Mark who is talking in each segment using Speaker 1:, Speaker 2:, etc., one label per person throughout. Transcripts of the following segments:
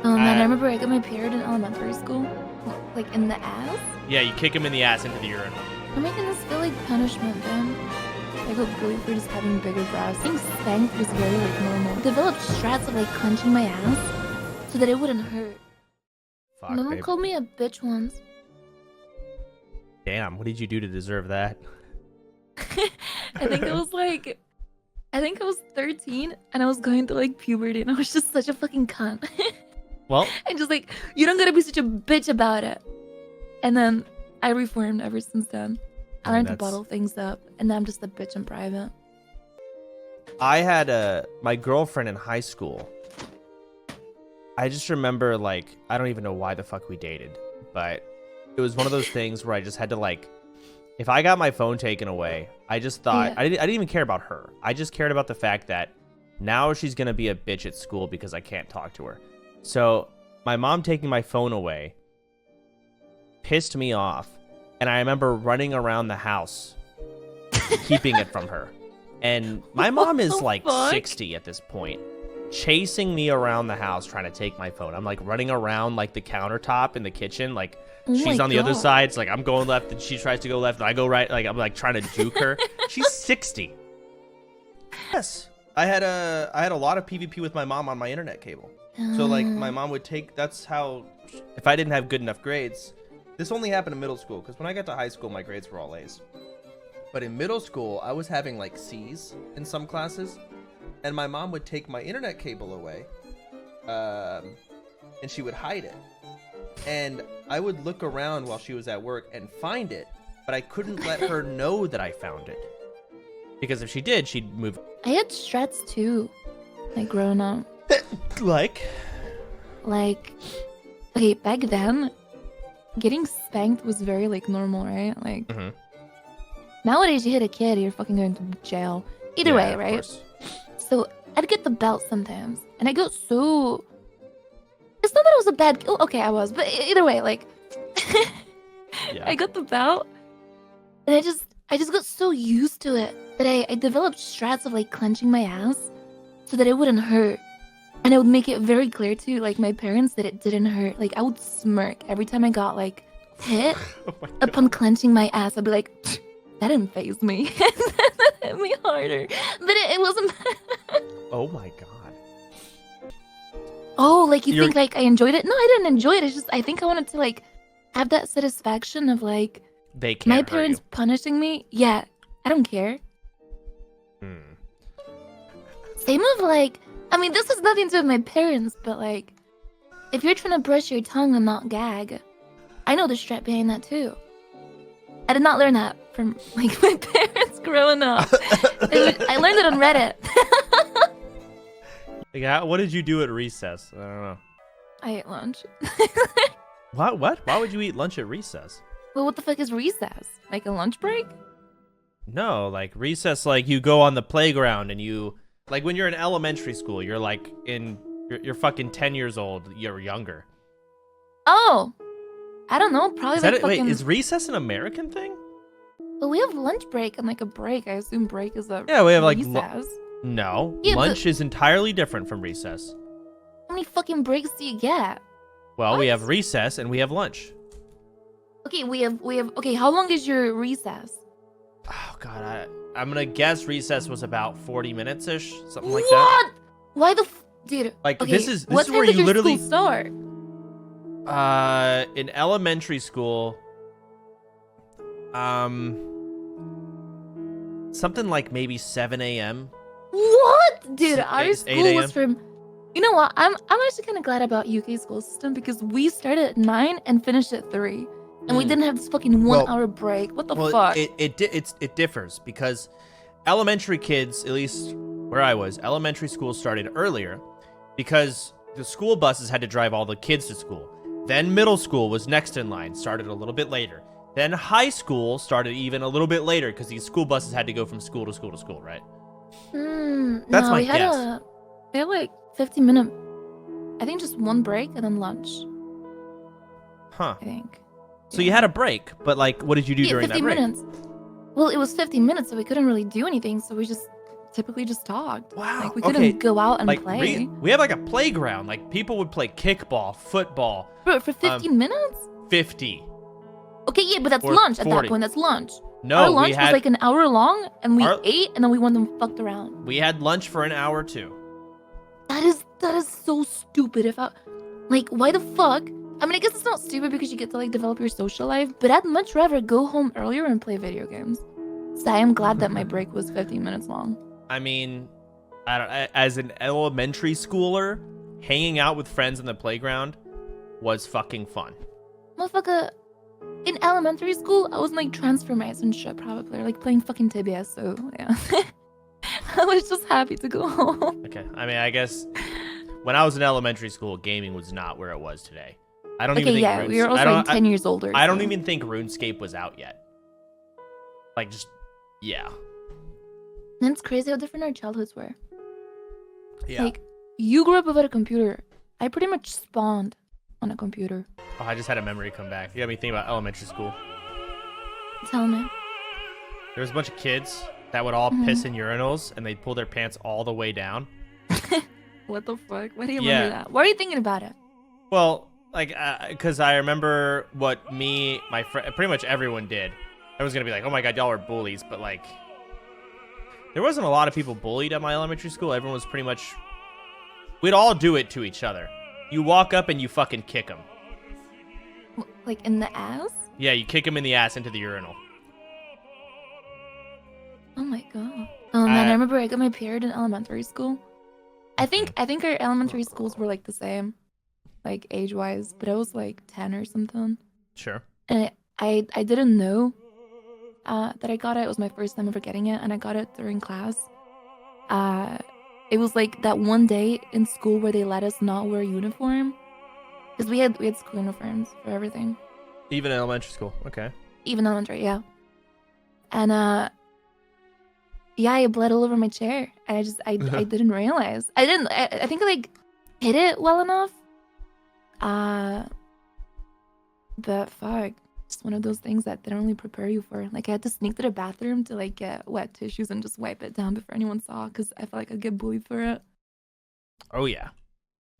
Speaker 1: Oh man, I remember I got my period in elementary school, like in the ass.
Speaker 2: Yeah, you kick him in the ass into the urinal.
Speaker 1: I'm making this feel like punishment, then. I got bullied for just having bigger breasts. Being spanked was very like normal. Developed strats of like clenching my ass so that it wouldn't hurt.
Speaker 2: Fuck,
Speaker 1: Mom
Speaker 2: babe.
Speaker 1: called me a bitch once.
Speaker 2: Damn, what did you do to deserve that?
Speaker 1: I think I was 13 and I was going through like puberty and I was just such a fucking cunt.
Speaker 2: Well,
Speaker 1: And just like, you don't gotta be such a bitch about it. And then I reformed ever since then. I learned to bottle things up, and now I'm just a bitch in private.
Speaker 2: I had my girlfriend in high school. I just remember, like, I don't even know why the fuck we dated, but it was one of those things where I just had to, like, if I got my phone taken away, I just thought,
Speaker 1: Yeah.
Speaker 2: I didn't even care about her. I just cared about the fact that now she's going to be a bitch at school because I can't talk to her. So my mom taking my phone away pissed me off. And I remember running around the house, keeping it from her. And my mom is like 60 at this point, chasing me around the house trying to take my phone. I'm like running around like the countertop in the kitchen. Like she's on the other side. It's like I'm going left and she tries to go left and I go right. Like I'm like trying to juke her. She's 60. Yes. I had a lot of PvP with my mom on my internet cable. So like my mom would take, that's how, if I didn't have good enough grades. This only happened in middle school, because when I got to high school, my grades were all A's. But in middle school, I was having, like, C's in some classes, and my mom would take my internet cable away, and she would hide it. And I would look around while she was at work and find it, but I couldn't let her know that I found it. Because if she did, she'd move.
Speaker 1: I had strats too, like growing up.
Speaker 2: Like,
Speaker 1: okay, back then, getting spanked was very like normal, right? Like nowadays, you hit a kid, you're fucking going to jail. Either way, right?
Speaker 2: Course.
Speaker 1: So I'd get the belt sometimes, and I got so. It's not that I was a bad. Oh, okay, I was, but either way, like,
Speaker 2: Yeah.
Speaker 1: I got the belt, and I just got so used to it that I developed strats of like clenching my ass, so that it wouldn't hurt. And I would make it very clear to like my parents that it didn't hurt. Like I would smirk every time I got like hit upon clenching my ass. I'd be like, that didn't faze me. That hit me harder. But it wasn't.
Speaker 2: Oh my god.
Speaker 1: Oh, like you think like I enjoyed it? No, I didn't enjoy it. It's just I think I wanted to like have that satisfaction of like
Speaker 2: They can't
Speaker 1: my
Speaker 2: hurt
Speaker 1: parents
Speaker 2: you.
Speaker 1: punishing me. Yeah, I don't care. Same of like. I mean, this has nothing to do with my parents, but like, if you're trying to brush your tongue and not gag, I know the strat behind that too. I did not learn that from like my parents growing up. I learned it on Reddit.
Speaker 2: Like, what did you do at recess? I don't know.
Speaker 1: I ate lunch.
Speaker 2: What? Why would you eat lunch at recess?
Speaker 1: Well, what the fuck is recess? Like a lunch break?
Speaker 2: No, like recess, like you go on the playground and you. Like when you're in elementary school, you're like you're fucking 10 years old. You're younger.
Speaker 1: Oh, I don't know. Probably like fucking.
Speaker 2: Wait, is recess an American thing?
Speaker 1: Well, we have lunch break and like a break. I assume break is a.
Speaker 2: Yeah, we have like
Speaker 1: recess.
Speaker 2: No,
Speaker 1: Yeah,
Speaker 2: lunch is entirely different from recess.
Speaker 1: How many fucking breaks do you get?
Speaker 2: Well, we have recess and we have lunch.
Speaker 1: Okay, we have. Okay, how long is your recess?
Speaker 2: Oh god, I'm gonna guess recess was about 40 minutes ish, something like
Speaker 1: that. What? Why the dude?
Speaker 2: Like
Speaker 1: okay,
Speaker 2: this is
Speaker 1: what
Speaker 2: where
Speaker 1: time
Speaker 2: you
Speaker 1: did
Speaker 2: literally
Speaker 1: your school start?
Speaker 2: In elementary school, something like maybe 7 a.m.
Speaker 1: What, dude? Our
Speaker 2: 8
Speaker 1: school was from. You know what? I'm actually kind of glad about UK school system because we started at 9 and finished at 3. And we didn't have this fucking 1 hour break. What the fuck?
Speaker 2: It differs because elementary kids, at least where I was, elementary school started earlier because the school buses had to drive all the kids to school. Then middle school was next in line, started a little bit later. Then high school started even a little bit later because these school buses had to go from school to school to school, right? That's my guess.
Speaker 1: We had like 15-minute, I think just 1 break and then lunch.
Speaker 2: Huh.
Speaker 1: I think.
Speaker 2: So you had a break, but like, what did you do during that break?
Speaker 1: 15 minutes. Well, it was 15 minutes, so we couldn't really do anything. So we just typically just talked.
Speaker 2: Wow.
Speaker 1: Like we couldn't go out and play.
Speaker 2: We have like a playground. Like people would play kickball, football.
Speaker 1: For 15 minutes?
Speaker 2: 50.
Speaker 1: Okay, yeah, but that's
Speaker 2: Or
Speaker 1: lunch at
Speaker 2: 40.
Speaker 1: that point. That's lunch.
Speaker 2: No,
Speaker 1: Our lunch
Speaker 2: we had
Speaker 1: was like an hour long, and we
Speaker 2: Our-
Speaker 1: ate, and then we went and fucked around.
Speaker 2: we had lunch for an hour too.
Speaker 1: That is so stupid. If I, like, why the fuck? I mean, I guess it's not stupid because you get to like develop your social life, but I'd much rather go home earlier and play video games. So I am glad that my break was 15 minutes long.
Speaker 2: I mean, as an elementary schooler, hanging out with friends in the playground was fucking fun.
Speaker 1: Motherfucker, in elementary school, I was in, like transfer mice and shit probably, like playing fucking Tibia, so yeah. I was just happy to go home.
Speaker 2: Okay, I mean, I guess when I was in elementary school, gaming was not where it was today. I don't even
Speaker 1: Okay,
Speaker 2: think
Speaker 1: yeah, we were also like 10 years older.
Speaker 2: I don't
Speaker 1: so.
Speaker 2: even think RuneScape was out yet. Like, just, yeah.
Speaker 1: And it's crazy how different our childhoods were.
Speaker 2: Yeah.
Speaker 1: Like, you grew up without a computer. I pretty much spawned on a computer.
Speaker 2: Oh, I just had a memory come back. You got me thinking about elementary school.
Speaker 1: Tell me.
Speaker 2: There was a bunch of kids that would all piss in urinals, and they'd pull their pants all the way down.
Speaker 1: What the fuck? Why do you
Speaker 2: Yeah.
Speaker 1: remember that? Why are you thinking about it?
Speaker 2: Well, like, because I remember what me, my friend, pretty much everyone did. I was gonna be like, oh my god, y'all are bullies, but like, there wasn't a lot of people bullied at my elementary school. Everyone was pretty much, we'd all do it to each other. You walk up and you fucking kick them.
Speaker 1: Like in the ass?
Speaker 2: Yeah, you kick them in the ass into the urinal.
Speaker 1: Oh my god. Oh man, I remember I got my period in elementary school. I think our elementary schools were like the same, like age-wise, but I was like 10 or something.
Speaker 2: Sure.
Speaker 1: And I didn't know that I got it. It was my first time ever getting it, and I got it during class. It was like that one day in school where they let us not wear uniform, because we had school uniforms for everything.
Speaker 2: Even in elementary school. Okay.
Speaker 1: Even elementary, yeah. And yeah, I bled all over my chair. I didn't realize. I think I like hit it well enough. But fuck, just one of those things that they don't really prepare you for. Like I had to sneak to the bathroom to like get wet tissues and just wipe it down before anyone saw, because I felt like I'd get bullied for it.
Speaker 2: Oh yeah.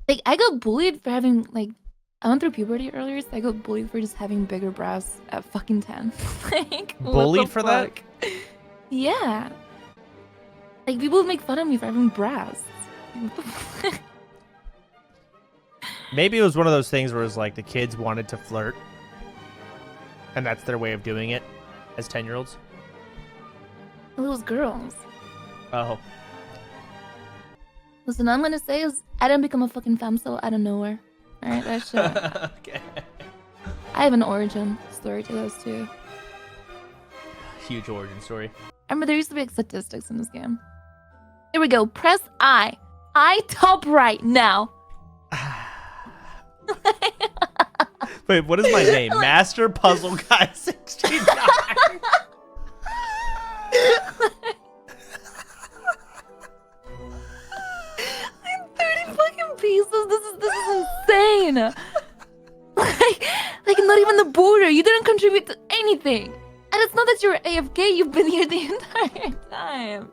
Speaker 1: Like I got bullied for having like, I went through puberty earlier, so I got bullied for just having bigger breasts at fucking 10. Like
Speaker 2: Bullied for that?
Speaker 1: Yeah. Like people would make fun of me for having breasts. What the fuck?
Speaker 2: Maybe it was one of those things where it was like the kids wanted to flirt, and that's their way of doing it as 10-year-olds.
Speaker 1: Those girls.
Speaker 2: Oh.
Speaker 1: Listen, all I'm gonna say is I didn't become a fucking femcel out of nowhere. Alright, that shit.
Speaker 2: Okay.
Speaker 1: I have an origin story to this too.
Speaker 2: Huge origin story.
Speaker 1: I remember there used to be like statistics in this game. Here we go. Press I. I top right now.
Speaker 2: Wait, what is my name? Master Puzzle Guy 69.
Speaker 1: I'm 30 fucking pieces. This is insane. like not even the border. You didn't contribute to anything. And it's not that you're AFK. You've been here the entire time.